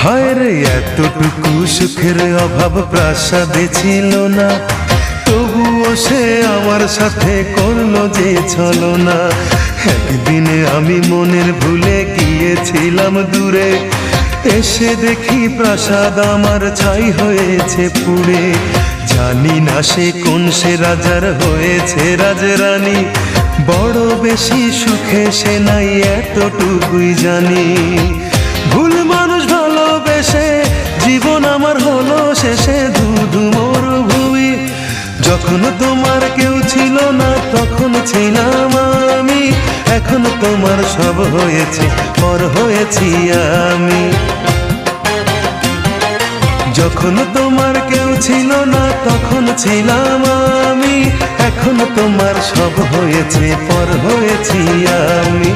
হায় রে এতটুকু সুখের অভাব প্রাসাদে ছিল না, তবুও সে আমার সাথে করলো যে ছলনা। একদিনে আমি মনের ভুলে গিয়েছিলাম দূরে, এসে দেখি প্রাসাদ আমার ছাই হয়েছে পুড়ে। জানি না সে কোন সে রাজার হয়েছে রাজরানী, বড় বেশি সুখে সে নাই এতটুকুই জানি। ভুল মানুষ ভালোবেসে জীবন আমার হলো শেষে ধুধু মরুভূমি। যখন তোমার কেউ ছিল না তখন ছিলাম আমি, এখন তোমার সব হয়েছে পর হয়েছি আমি। যখন তোমার কেউ ছিল না তখন ছিলাম আমি, এখন তোমার সব হয়েছে পর হয়েছি আমি।